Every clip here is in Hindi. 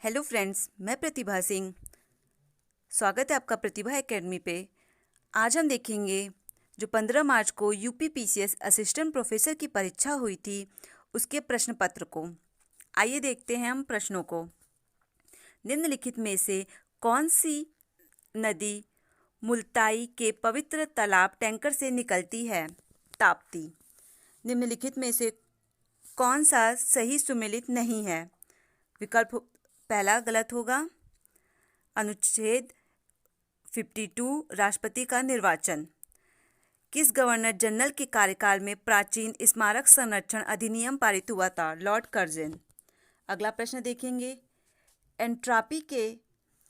हेलो फ्रेंड्स, मैं प्रतिभा सिंह। स्वागत है आपका प्रतिभा एकेडमी पे। आज हम देखेंगे जो 15 मार्च को यूपी पीसीएस असिस्टेंट प्रोफेसर की परीक्षा हुई थी उसके प्रश्न पत्र को। आइए देखते हैं हम प्रश्नों को। निम्नलिखित में से कौन सी नदी मुल्ताई के पवित्र तालाब टैंकर से निकलती है? ताप्ती। निम्नलिखित में से कौन सा सही सुमेलित नहीं है? विकल्प पहला गलत होगा। अनुच्छेद 52 राष्ट्रपति का निर्वाचन। किस गवर्नर जनरल के कार्यकाल में प्राचीन स्मारक संरक्षण अधिनियम पारित हुआ था? Lord Curzon. अगला प्रश्न देखेंगे। एंट्रोपी के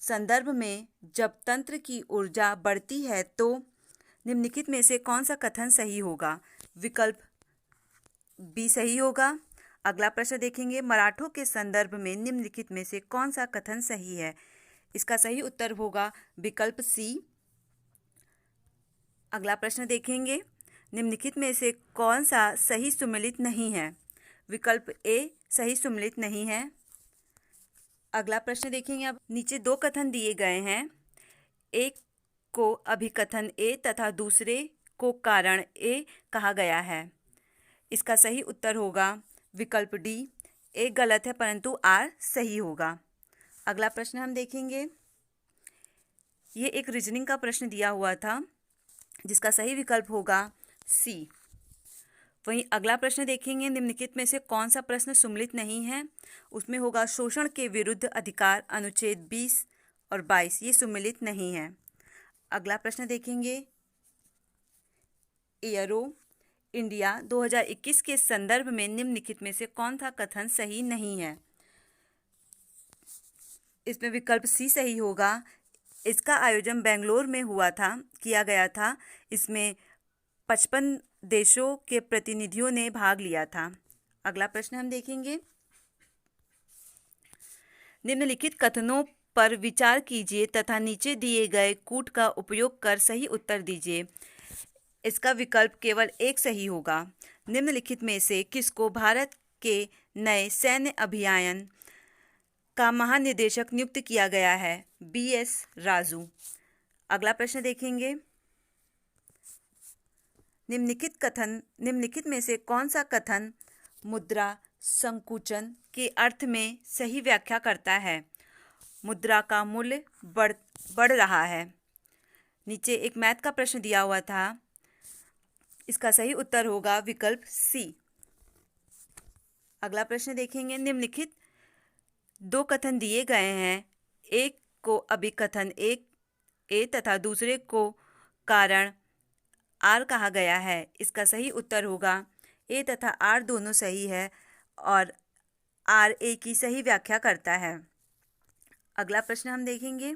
संदर्भ में जब तंत्र की ऊर्जा बढ़ती है तो निम्नलिखित में से कौन सा कथन सही होगा? विकल्प बी सही होगा। अगला प्रश्न देखेंगे। मराठों के संदर्भ में निम्नलिखित में से कौन सा कथन सही है? इसका सही उत्तर होगा विकल्प सी। अगला प्रश्न देखेंगे। निम्नलिखित में से कौन सा सही सुमेलित नहीं है? विकल्प ए सही सुमेलित नहीं है। अगला प्रश्न देखेंगे। अब नीचे दो कथन दिए गए हैं, एक को अभिकथन ए तथा दूसरे को कारण ए कहा गया है। इसका सही उत्तर होगा विकल्प डी। ए गलत है परंतु आर सही होगा। अगला प्रश्न हम देखेंगे। ये एक रीजनिंग का प्रश्न दिया हुआ था जिसका सही विकल्प होगा सी। वहीं अगला प्रश्न देखेंगे। निम्नलिखित में से कौन सा प्रश्न सुमेलित नहीं है? उसमें होगा शोषण के विरुद्ध अधिकार, अनुच्छेद 20 और 22, ये सुमेलित नहीं है। अगला प्रश्न देखेंगे। एयरो इंडिया 2021 के संदर्भ में निम्नलिखित में से कौन सा कथन सही नहीं है? इसमें विकल्प सी सही होगा। इसका आयोजन बेंगलोर में किया गया था। इसमें 55 देशों के प्रतिनिधियों ने भाग लिया था। अगला प्रश्न हम देखेंगे। निम्नलिखित कथनों पर विचार कीजिए तथा नीचे दिए गए कूट का उपयोग कर सही उत्तर दीजिए। इसका विकल्प केवल एक सही होगा। निम्नलिखित में से किसको भारत के नए सैन्य अभियान का महानिदेशक नियुक्त किया गया है? बीएस राजू। अगला प्रश्न देखेंगे। निम्नलिखित में से कौन सा कथन मुद्रा संकुचन के अर्थ में सही व्याख्या करता है? मुद्रा का मूल्य बढ़ रहा है। नीचे एक मैथ का प्रश्न दिया हुआ था। इसका सही उत्तर होगा विकल्प सी। अगला प्रश्न देखेंगे। निम्नलिखित दो कथन दिए गए हैं, एक को अभिकथन ए तथा दूसरे को कारण आर कहा गया है। इसका सही उत्तर होगा ए तथा आर दोनों सही है और आर ए की सही व्याख्या करता है। अगला प्रश्न हम देखेंगे।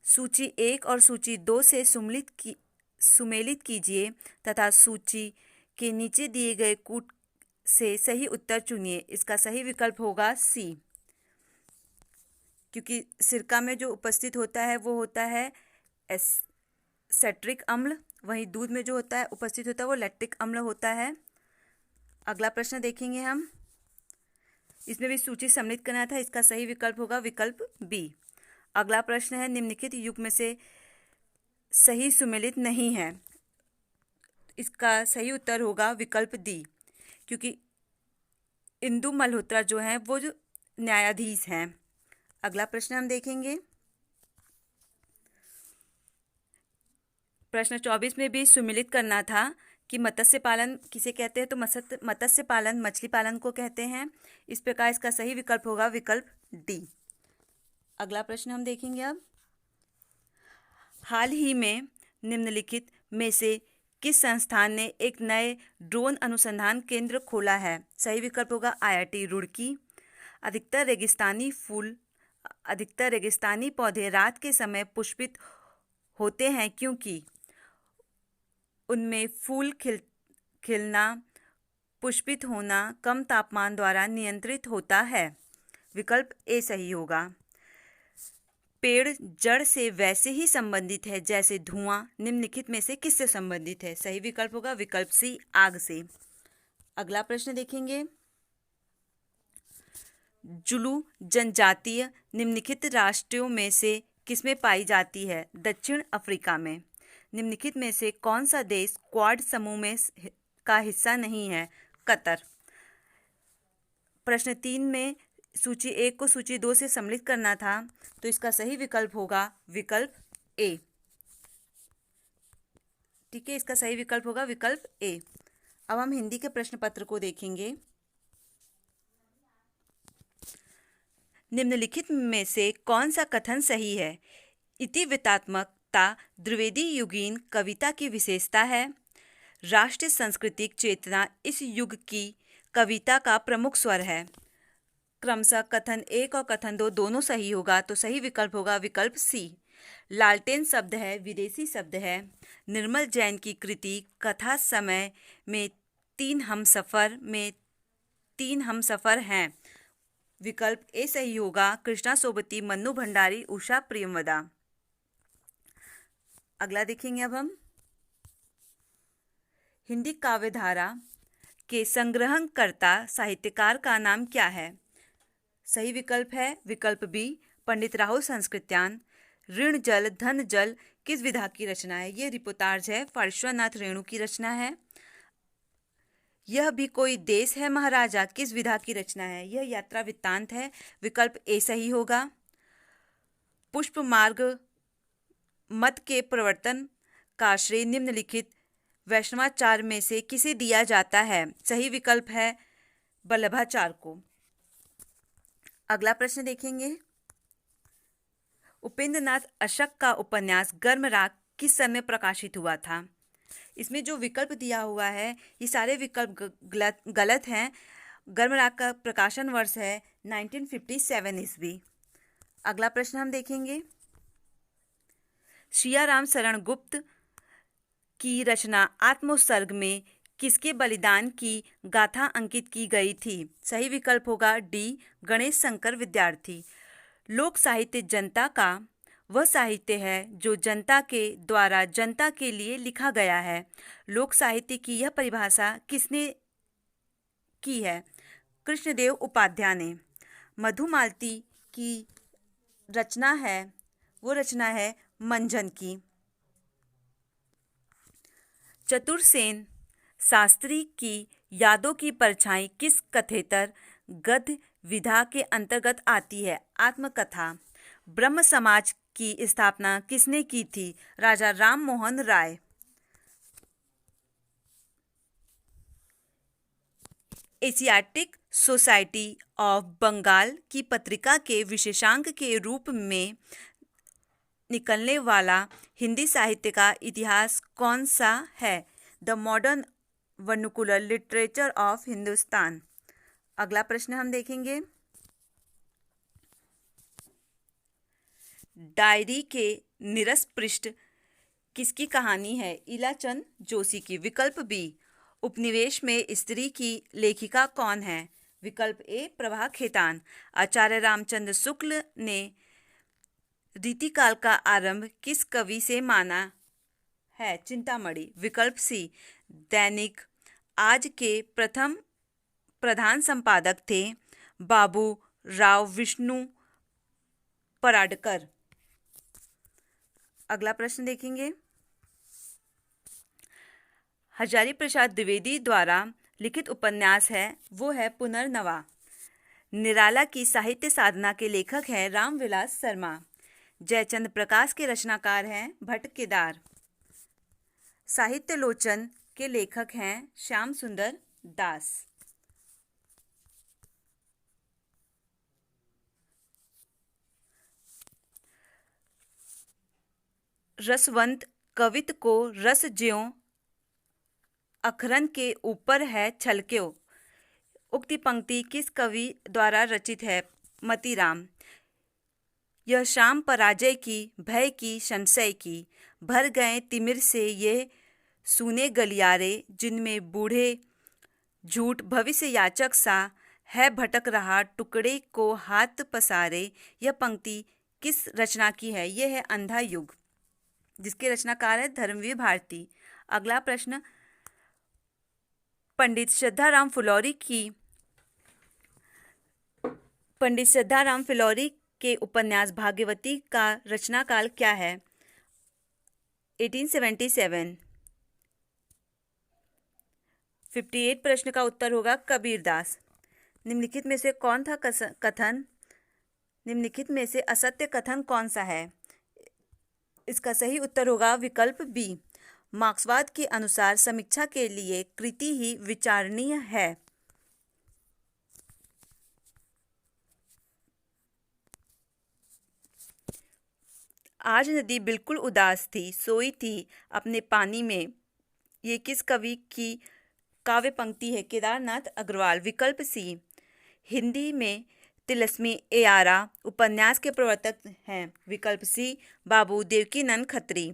सूची 1 और सूची 2 से सुमेलित कीजिए तथा सूची के नीचे दिए गए कूट से सही उत्तर चुनिए। इसका सही विकल्प होगा सी, क्योंकि सिरका में जो उपस्थित होता है वो होता है एसेट्रिक अम्ल, वहीं दूध में जो होता है उपस्थित होता है वो लैक्टिक अम्ल होता है। अगला प्रश्न देखेंगे हम। इसमें भी सूची सम्मिलित करना था। इसका सही विकल्प होगा विकल्प बी। अगला प्रश्न है। निम्नलिखित युग में से सही सुमेलित नहीं है। इसका सही उत्तर होगा विकल्प डी, क्योंकि इंदु मल्होत्रा जो हैं वो जो न्यायाधीश हैं। अगला प्रश्न हम देखेंगे। प्रश्न 24 में भी सुमेलित करना था कि मत्स्य पालन किसे कहते हैं, तो मत्स्य पालन मछली पालन को कहते हैं। इस प्रकार इसका सही विकल्प होगा विकल्प डी। अगला प्रश्न हम देखेंगे। अब हाल ही में निम्नलिखित में से किस संस्थान ने एक नए ड्रोन अनुसंधान केंद्र खोला है? सही विकल्प होगा आईआईटी रुड़की। अधिकतर रेगिस्तानी पौधे रात के समय पुष्पित होते हैं क्योंकि उनमें फूल खिलना, पुष्पित होना कम तापमान द्वारा नियंत्रित होता है। विकल्प ए सही होगा। पेड़ जड़ से वैसे ही संबंधित है जैसे धुआं निम्नलिखित में से किससे संबंधित है? सही विकल्प होगा विकल्प सी, आग से। अगला प्रश्न देखेंगे। जुलू जनजातीय निम्नलिखित राष्ट्रों में से किसमें पाई जाती है? दक्षिण अफ्रीका में। निम्नलिखित में से कौन सा देश क्वाड समूह में का हिस्सा नहीं है? कतर। प्रश्न 3 में सूची 1 को सूची 2 से सम्मिलित करना था, तो इसका सही विकल्प होगा विकल्प ए। ठीक है, इसका सही विकल्प होगा विकल्प ए। अब हम हिंदी के प्रश्न पत्र को देखेंगे। निम्नलिखित में से कौन सा कथन सही है? इतिवृत्तात्मकता द्विवेदी युगीन कविता की विशेषता है। राष्ट्रीय सांस्कृतिक चेतना इस युग की कविता का प्रमुख स्वर है। क्रमशः कथन 1 और कथन 2 दोनों सही होगा, तो सही विकल्प होगा विकल्प सी। लालटेन शब्द है, विदेशी शब्द है। निर्मल जैन की कृति कथा समय में तीन हमसफर हैं। विकल्प ए सही होगा। कृष्णा सोबती, मन्नू भंडारी, उषा प्रियमवदा। अगला देखेंगे अब हम। हिंदी काव्यधारा के संग्रहणकर्ता साहित्यकार का नाम क्या है? सही विकल्प है विकल्प बी, पंडित राहुल संस्कृत्यान। ऋण जल धन जल किस विधा की रचना है? ये रिपोर्टाज है, पार्श्वनाथ रेणु की रचना है। यह भी कोई देश है महाराजा किस विधा की रचना है? यह यात्रा वृत्तांत है। विकल्प ए सही होगा। पुष्प मार्ग मत के प्रवर्तन का श्रेय निम्नलिखित वैष्णवाचार्य में से किसे दिया जाता है? सही विकल्प है वल्लभाचार्य को। अगला प्रश्न देखेंगे। उपेंद्र नाथ अशक का उपन्यास गर्मराग किस सन में प्रकाशित हुआ था? इसमें जो विकल्प दिया हुआ है ये सारे विकल्प गलत हैं। गर्मराग का प्रकाशन वर्ष है 1957 ईस्वी। अगला प्रश्न हम देखेंगे। सियाराम शरण गुप्त की रचना आत्मोत्सर्ग में किसके बलिदान की गाथा अंकित की गई थी? सही विकल्प होगा डी, गणेश शंकर विद्यार्थी। लोक साहित्य जनता का वह साहित्य है जो जनता के द्वारा जनता के लिए लिखा गया है। लोक साहित्य की यह परिभाषा किसने की है? कृष्णदेव उपाध्याय ने। मधुमालती की रचना है, वो रचना है मंजन की। चतुरसेन शास्त्री की यादों की परछाई किस कथेतर गद्य विधा के अंतर्गत आती है? आत्मकथा। ब्रह्म समाज की स्थापना किसने की थी? राजा Ram Mohan Roy. Asiatic society of Bengal की पत्रिका के विशेषांक के रूप में निकलने वाला हिंदी साहित्य का इतिहास कौन सा है? The modern vernacular literature of Hindustan. अगला प्रश्न हम देखेंगे। डायरी के निरस पृष्ठ किसकी कहानी है? इलाचंद जोशी की। विकल्प बी, उपनिवेश में स्त्री की लेखिका कौन है? विकल्प ए, प्रभा खेतान। आचार्य रामचंद्र शुक्ल ने रीतिकाल का आरंभ किस कवि से माना है? चिंतामणि। विकल्प सी, दैनिक आज के प्रथम प्रधान संपादक थे बाबू राव विष्णु पराडकर। अगला प्रश्न देखेंगे। हजारी प्रसाद द्विवेदी द्वारा लिखित उपन्यास है वो है पुनर्नवा। निराला की साहित्य साधना के लेखक हैं रामविलास शर्मा। जयचंद्र प्रकाश के रचनाकार हैं भट्ट केदार। साहित्य लोचन के लेखक हैं श्याम सुंदर दास। रसवंत कवित को रस ज्यों अखरन के ऊपर है छलक्यो। उक्ति पंक्ति किस कवि द्वारा रचित है? मतीराम। यह शाम पराजय की, भय की, संशय की, भर गए तिमिर से ये सूने गलियारे, जिनमें बूढ़े झूठ भविष्य याचक सा है भटक रहा, टुकड़े को हाथ पसारे। यह पंक्ति किस रचना की है? यह है अंधा युग, जिसके रचनाकार है धर्मवीर भारती। अगला प्रश्न। पंडित श्रद्धाराम फुलौरी की पंडित सिद्धाराम फिलौरी के उपन्यास भाग्यवती का रचना काल क्या है? 1877। 58 प्रश्न का उत्तर होगा कबीरदास। निम्नलिखित में से कौन था कथन निम्नलिखित में से असत्य कथन कौन सा है? इसका सही उत्तर होगा विकल्प बी। मार्क्सवाद के अनुसार समीक्षा के लिए कृति ही विचारणीय है। आज नदी बिल्कुल उदास थी, सोई थी अपने पानी में। ये किस कवि की काव्य पंक्ति है? केदारनाथ अग्रवाल। विकल्प सी। हिंदी में तिलस्मी एयारा उपन्यास के प्रवर्तक हैं। विकल्प सी बाबू देवकीनंद खत्री।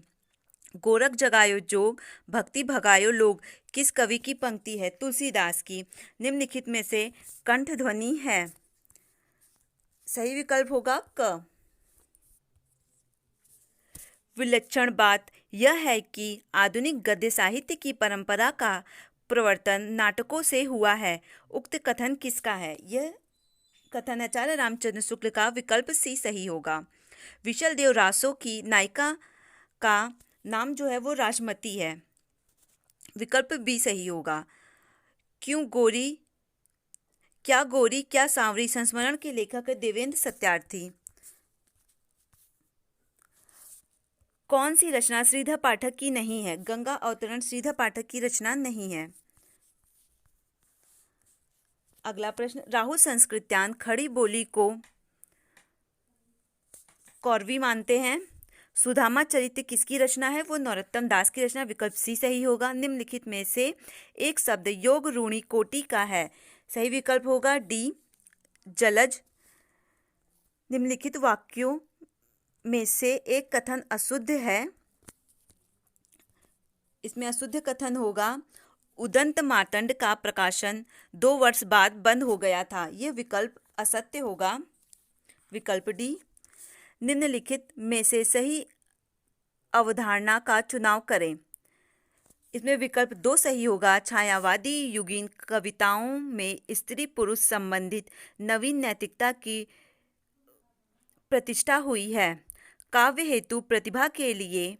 गोरख जगायो जोग, भक्ति भगायो लोग किस कवि की पंक्ति है? तुलसीदास की। निम्नलिखित में से कंठ ध्वनि है। सही विकल्प होगा क। विलक्षण बात यह है कि आधुनिक गद्य साहित्य की परंपरा का प्रवर्तन नाटकों से हुआ है। उक्त कथन किसका है? यह कथन आचार्य रामचंद्र शुक्ल का। विकल्प सी सही होगा। विशल देव रासो की नायिका का नाम जो है वो राजमती है। विकल्प बी सही होगा। क्या गोरी क्या सांवरी संस्मरण के लेखक देवेंद्र सत्यार्थी। कौन सी रचना श्रीधर पाठक की नहीं है? गंगा अवतरण श्रीधर पाठक की रचना नहीं है। अगला प्रश्न, राहुल संस्कृत्यान खड़ी बोली को कौरवी मानते हैं। सुदामा चरित्र किसकी रचना है? वो नरोत्तम दास की रचना। विकल्प सी सही होगा। निम्नलिखित में से एक शब्द योग रूढ़ी कोटि का है। सही विकल्प होगा डी जलज। निम्नलिखित वाक्यों में से एक कथन अशुद्ध है। इसमें अशुद्ध कथन होगा उदंत मार्तंड का प्रकाशन 2 वर्ष बाद बंद हो गया था। यह विकल्प असत्य होगा। विकल्प डी। निम्नलिखित में से सही अवधारणा का चुनाव करें। इसमें विकल्प 2 सही होगा। छायावादी युगीन कविताओं में स्त्री पुरुष संबंधित नवीन नैतिकता की प्रतिष्ठा हुई है। काव्य हेतु प्रतिभा के लिए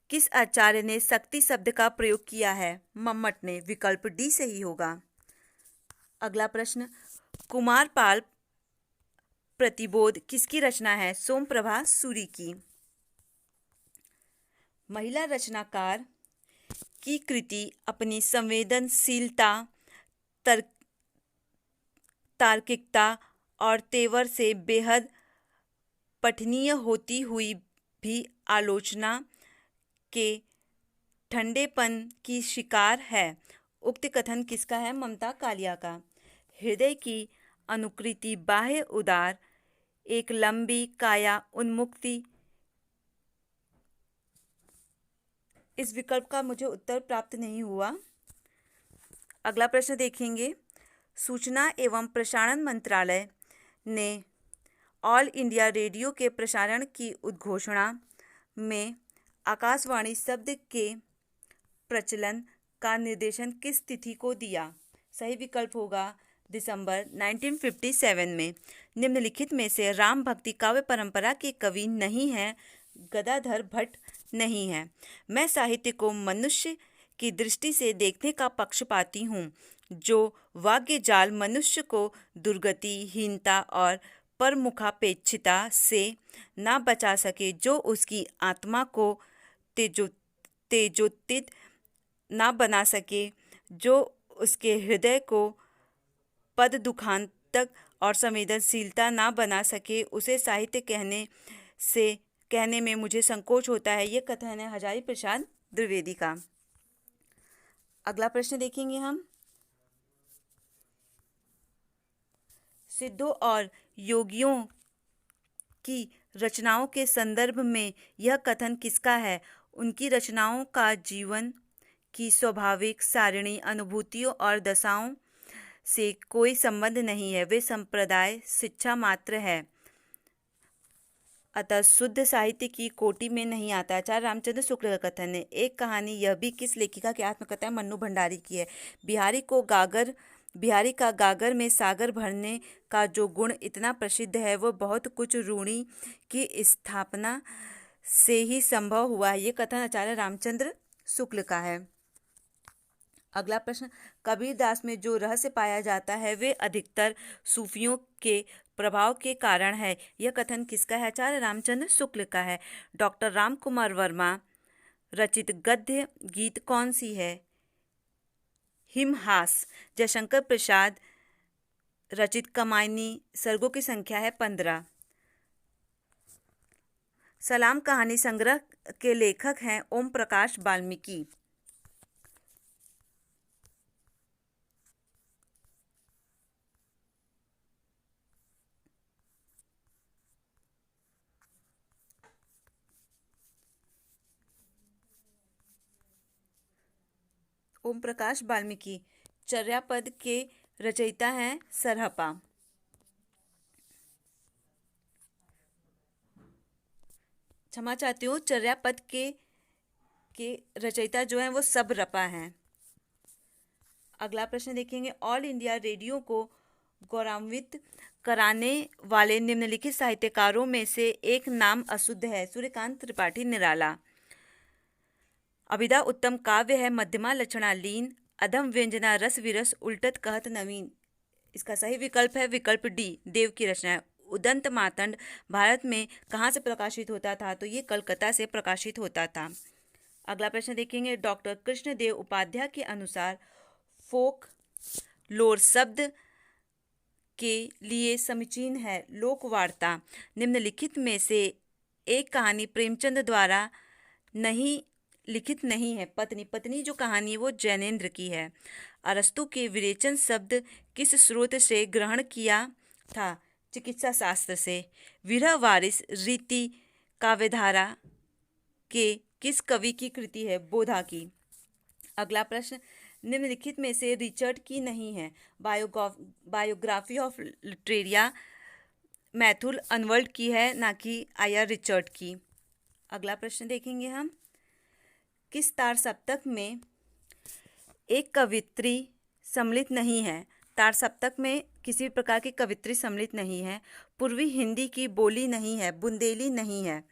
किस आचार्य ने शक्ति शब्द का प्रयोग किया है? मम्मट ने। विकल्प डी सही होगा। अगला प्रश्न, कुमारपाल प्रतिबोध किसकी रचना है? सोमप्रभा सूरी की। महिला रचनाकार की कृति अपनी संवेदनशीलता, तार्किकता और तेवर से बेहद पठनीय होती हुई भी आलोचना के ठंडेपन की शिकार है। उक्त कथन किसका है? ममता कालिया का। हृदय की अनुकृति बाह्य उदार, एक लंबी काया उन्मुक्ति। इस विकल्प का मुझे उत्तर प्राप्त नहीं हुआ। अगला प्रश्न देखेंगे। सूचना एवं प्रसारण मंत्रालय ने ऑल इंडिया रेडियो के प्रसारण की उद्घोषणा में आकाशवाणी शब्द के प्रचलन का निर्देशन किस तिथि को दिया? सही विकल्प होगा दिसंबर 1957 में। निम्नलिखित में से राम भक्ति काव्य परंपरा के कवि नहीं हैं। गदाधर भट्ट नहीं है। मैं साहित्य को मनुष्य की दृष्टि से देखने का पक्षपाती हूँ, जो वाग्य जाल मनुष्य को दुर्गति, हीनता और परमुखापेक्षिता से ना बचा सके, जो उसकी आत्मा को तेजोत्तित ना बना सके, जो उसके हृदय को पद दुखांतक और संवेदनशीलता ना बना सके, उसे साहित्य कहने में मुझे संकोच होता है। ये कथन है हजारी प्रसाद द्विवेदी का। अगला प्रश्न देखेंगे हम। सिद्धों और योगियों की रचनाओं के संदर्भ में यह कथन किसका है? उनकी रचनाओं का जीवन की स्वाभाविक सारिणी, अनुभूतियों और दशाओं से कोई संबंध नहीं है। वे संप्रदाय शिक्षा मात्र है, अतः शुद्ध साहित्य की कोटि में नहीं आता। आचार्य रामचंद्र शुक्ल का कथन है। एक कहानी यह भी किस लेखिका की आत्मकथा मन्नू भंडारी की है? बिहारी को गागर बिहारी का गागर में सागर भरने का जो गुण इतना प्रसिद्ध है वो बहुत कुछ रूढ़ी की स्थापना से ही संभव हुआ है। ये कथन आचार्य रामचंद्र शुक्ल का है। अगला प्रश्न, कबीरदास में जो रहस्य पाया जाता है वे अधिकतर सूफियों के प्रभाव के कारण है। यह कथन किसका है? आचार्य रामचंद्र शुक्ल का है। डॉक्टर राम कुमार वर्मा रचित गद्य गीत कौन सी है? हिमहास। जयशंकर प्रसाद रचित कमायनी सर्गों की संख्या है 15। सलाम कहानी संग्रह के लेखक हैं ओम प्रकाश वाल्मीकि। ओम प्रकाश वाल्मीकि। चर्यापद के रचयिता हैं सरहपा। क्षमा चाहती हूँ, चर्यापद के रचयिता जो हैं वो सबरपा हैं। अगला प्रश्न देखेंगे, ऑल इंडिया रेडियो को गौरवान्वित कराने वाले निम्नलिखित साहित्यकारों में से एक नाम अशुद्ध है। सूर्यकांत त्रिपाठी निराला। अभिधा उत्तम काव्य है, मध्यमा लक्षणा लीन, अधम व्यंजना रस विरस उल्टत कहत नवीन। इसका सही विकल्प है विकल्प डी, देव की रचना है। उदंत मातंड भारत में कहाँ से प्रकाशित होता था? तो ये कलकत्ता से प्रकाशित होता था। अगला प्रश्न देखेंगे, डॉक्टर कृष्णदेव उपाध्याय के अनुसार फोक लोर शब्द के लिए समीचीन है लोक वार्ता। निम्नलिखित में से एक कहानी प्रेमचंद द्वारा नहीं लिखित नहीं है। पत्नी जो कहानी है वो जैनेन्द्र की है। अरस्तु के विरेचन शब्द किस स्रोत से ग्रहण किया था? चिकित्सा शास्त्र से। विरह वारिस रीति काव्यधारा के किस कवि की कृति है? बोधा की। अगला प्रश्न, निम्नलिखित में से रिचर्ड की नहीं है। बायोग्राफी ऑफ लिटरेरिया मैथुल अनवर्ल्ड की है, ना कि आया रिचर्ड की। अगला प्रश्न देखेंगे हम, किस तार सप्तक में एक कवित्री सम्मिलित नहीं है? तार सप्तक में किसी प्रकार की कवित्री सम्मिलित नहीं है। पूर्वी हिंदी की बोली नहीं है, बुंदेली नहीं है।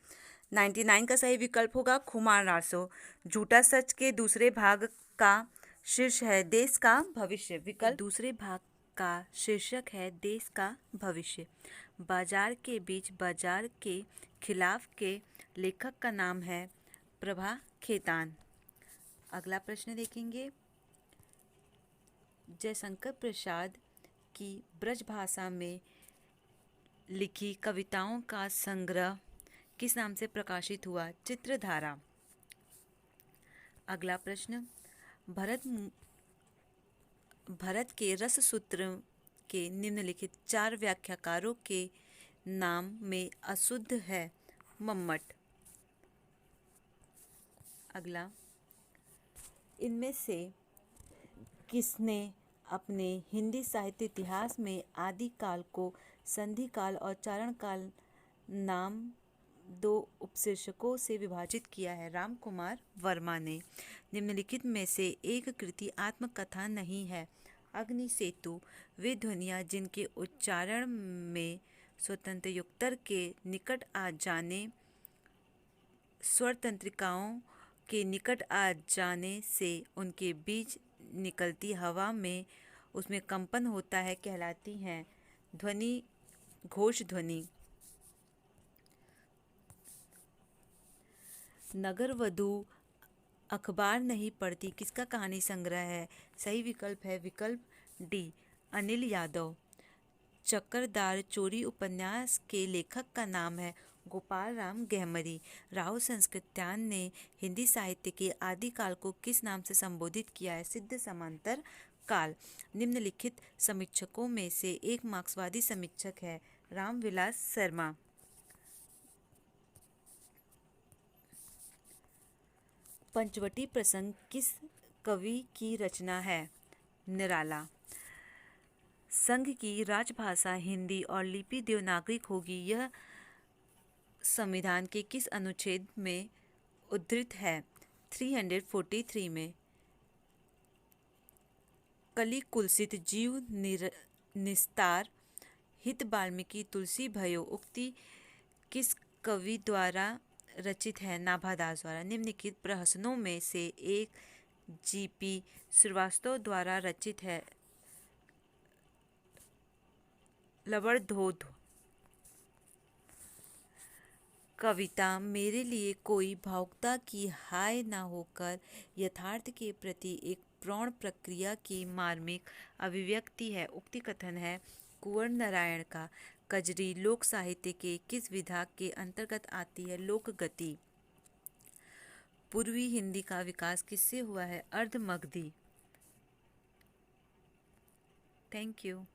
99 का सही विकल्प होगा खुमार रासो। झूठा सच के दूसरे भाग का शीर्ष है देश का भविष्य। विकल्प दूसरे भाग का शीर्षक है देश का भविष्य। बाजार के बीच बाजार के खिलाफ के लेखक का नाम है प्रभा खेतान। अगला प्रश्न देखेंगे, जयशंकर प्रसाद की ब्रज भाषा में लिखी कविताओं का संग्रह किस नाम से प्रकाशित हुआ? चित्रधारा। अगला प्रश्न, भरत के रस सूत्र के निम्नलिखित 4 व्याख्याकारों के नाम में अशुद्ध है? मम्मट। अगला, इनमें से किसने अपने हिंदी साहित्य इतिहास में आदि काल को संधि काल और चारण काल नाम 2 उपशीर्षकों से विभाजित किया है? राम कुमार वर्मा ने। निम्नलिखित में से एक कृति आत्मकथा नहीं है? अग्नि सेतु। वे ध्वनियाँ जिनके उच्चारण में स्वतंत्र युक्तर के निकट आ जाने, स्वर तंत्रिकाओं के निकट आ जाने से उनके बीच निकलती हवा में उसमें कंपन होता है कहलाती हैं ध्वनि, घोष ध्वनि। नगर वधू अखबार नहीं पढ़ती किसका कहानी संग्रह है? सही विकल्प है विकल्प डी, अनिल यादव। चक्करदार चोरी उपन्यास के लेखक का नाम है गोपाल राम गहमरी। राहुल संस्कृत्यान ने हिंदी साहित्य के आदिकाल को किस नाम से संबोधित किया है? सिद्ध समांतर काल। निम्नलिखित समीक्षकों में से एक मार्क्सवादी समीक्षक है? रामविलास शर्मा। पंचवटी प्रसंग किस कवि की रचना है? निराला। संघ की राजभाषा हिंदी और लिपि देवनागरिक होगी, यह संविधान के किस अनुच्छेद में उद्धृत है? 343 में। कलि कुलसित जीव निस्तार हित वाल्मीकि तुलसी भयो उक्ति किस कवि द्वारा रचित है? नाभादास द्वारा। निम्नलिखित प्रहसनों में से एक जीपी श्रीवास्तव द्वारा रचित है। लवणधोध कविता मेरे लिए कोई भावुकता की हाय न होकर यथार्थ के प्रति एक प्रौढ़ प्रक्रिया की मार्मिक अभिव्यक्ति है। उक्ति कथन है कुंवर नारायण का। कजरी लोक साहित्य के किस विधा के अंतर्गत आती है? लोक गति। पूर्वी हिंदी का विकास किससे हुआ है? अर्ध मगधी। Thank you.